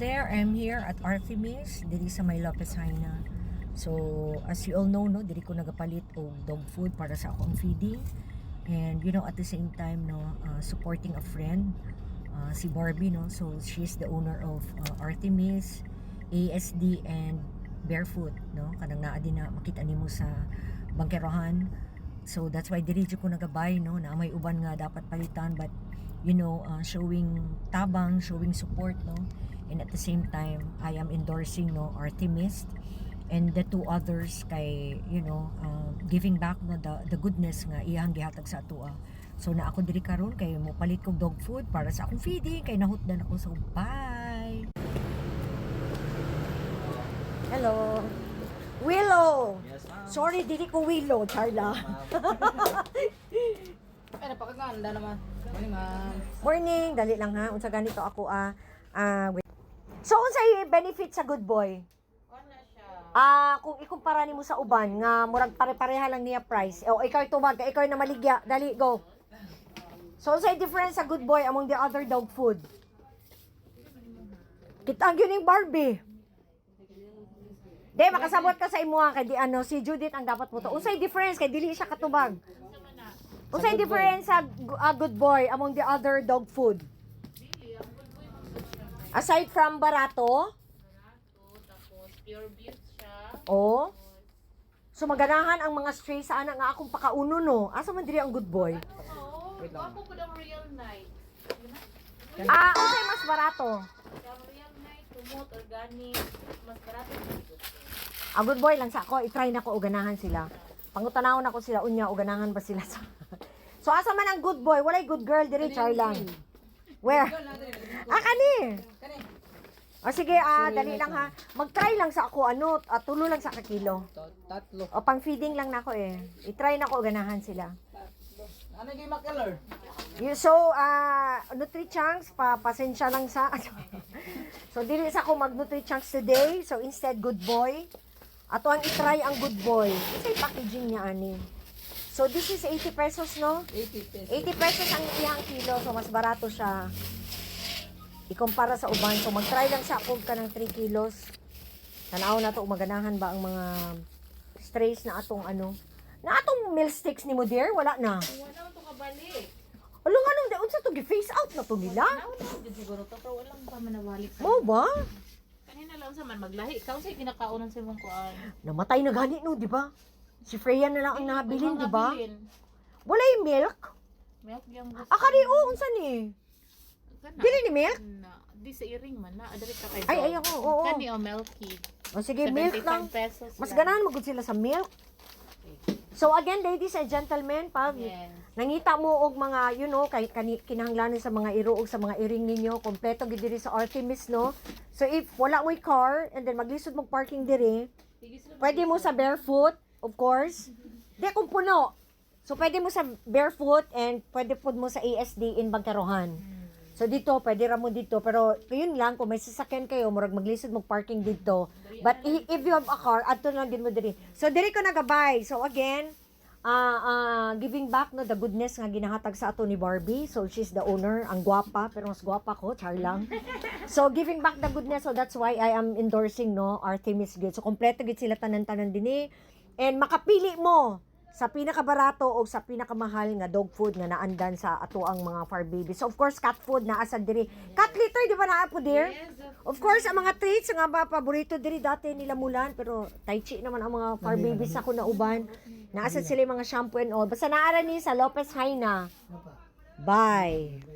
there, I'm here at Artemis, diri sa May Lopez Haina. So, as you all know, no, diri ko nagapalit og dog food para sa akong feeding. And, you know, at the same time, no, supporting a friend, si Barbie, no. So, she's the owner of Artemis, ASD, and Barefoot, no. Kanang naa din na makita nimo sa bangkerohan. So, that's why diri ko nagabay, no, na may uban nga dapat palitan, but you know, showing tabang, showing support, no, and at the same time I am endorsing, no, Artemis and the two others kay, you know, giving back, no, the goodness nga iyang gihatag sa atua. So na ako diri karon kay mo palit kog dog food para sa akong feeding kay nahutdan ako. So bye. Hello Willow. Yes, ma'am. Sorry, dili ko Willow, Charla. Ay, napakaganda naman. Morning, ma'am. Morning, dali lang ha. Unsa ganito ako wait. So unsay benefit sa Good Boy? Wala siya. Kung ikumpara nimo sa uban nga murag pare-pareha lang niya price. O ikaw tumag, ikaw na maligya. Dali, go. So unsay difference sa Good Boy among the other dog food? Kita gyud ning Barbie. Di makasabot ka sa imuha kay di ano si Judith ang dapat mo to. Unsay difference kay dili siya katubag? Unsay difference sa Good Boy among the other dog food? Aside from barato? Tapos pure beef siya. Oh. So maganahan ang mga stray sa ana nga akong pakauno, no. Asa man diri ang Good Boy? Oo, wapo po ng real night. Unsay mas barato? Yung real night, tumot, organic, mas barato dito. Good Boy lang sa ako, i-try na ko og ganahan sila. Pangutanawon ako sila unya og ganahan ba sila sa. So asa man ang Good Boy? Walay good girl diri, Charlang. Where? Kani. O sige, dali lang ha. Mag-try lang sa ako ano, tulo lang sa kakilo. Tatlo. O pang feeding lang nako eh. I-try na ko og ganahan sila. Ano yung makeler? So, Nutri-Chunks, pasensya lang sa So, dili sa ako mag-Nutri-Chunks today. So, instead, Good Boy. Ato ang i-try ang Good Boy. Kasi packaging niya, ani. So, this is 80 pesos, no? 80 pesos. 80 pesos ang ihang kilo. So, mas barato siya. Ikumpara sa uban. So, mag-try lang sa ako ka ng 3 kilos. Tanaw na to, maganahan ba ang mga strays na atong ano. Na atong meal sticks ni mo, dear? Wala na. Wala mo ito kabalik. Alung anong daon sa to gi-face out na to nila? Nauna din siguro to, pero walang pa manawalik. Mo ba? Kanina lang sa man maglahi. Ikaw sa'yo kinakaunan sa mong kuan. Namatay na gani no, di ba? Si Freya na lang ang nabilin, di ba? Nabilin. Wala yung milk. Milk yung gusto. Kari unsa ni? Kana. Dili ni milk? Na, di sa iring man na. Adali ka kay Ay, ako, oo. Kani o milky. O sige, milk 75 lang. pesos Mas lang. ganahan magud sila sa milk. So again, ladies and gentlemen, pag Yes. nangita mo og mga, you know, kay kinahanglanon sa mga iruog sa mga iring ninyo, kompleto gid diri sa Artemis, no? So if wala mo'y car and then maglisod mong parking diri, pwede mo sa Barefoot, of course. Di kung puno. So pwede mo sa Barefoot and pwede pud mo sa ASD in Bangkarohan. So dito, pwede ra mo dito. Pero yun lang, kung may sasakyan kayo, murag maglisod mong parking dito. But if you have a car, adto lang din mo diri. So diri ko nagabay. So again, giving back, no, the goodness nga ginahatag sa ato ni Barbie. So she's the owner, ang gwapa, pero mas gwapa ko, Charlang. So giving back the goodness, so that's why I am endorsing, no, Artemis gid. So kompleto gid sila tanan-tanan dinhi. And makapili mo sa pinakabarato o sa pinakamahal nga dog food nga naandan sa ato ang mga fur babies. So of course cat food naa sa diri. Cat litter di ba naa po dear? Yes, Of course ang mga treats nga ba paborito diri dati nila Mulan, pero tai chi naman ang mga fur babies ako na uban. Naa sad sila yung mga shampoo and all. Basta naara ni sa Lopez Haina. Bye.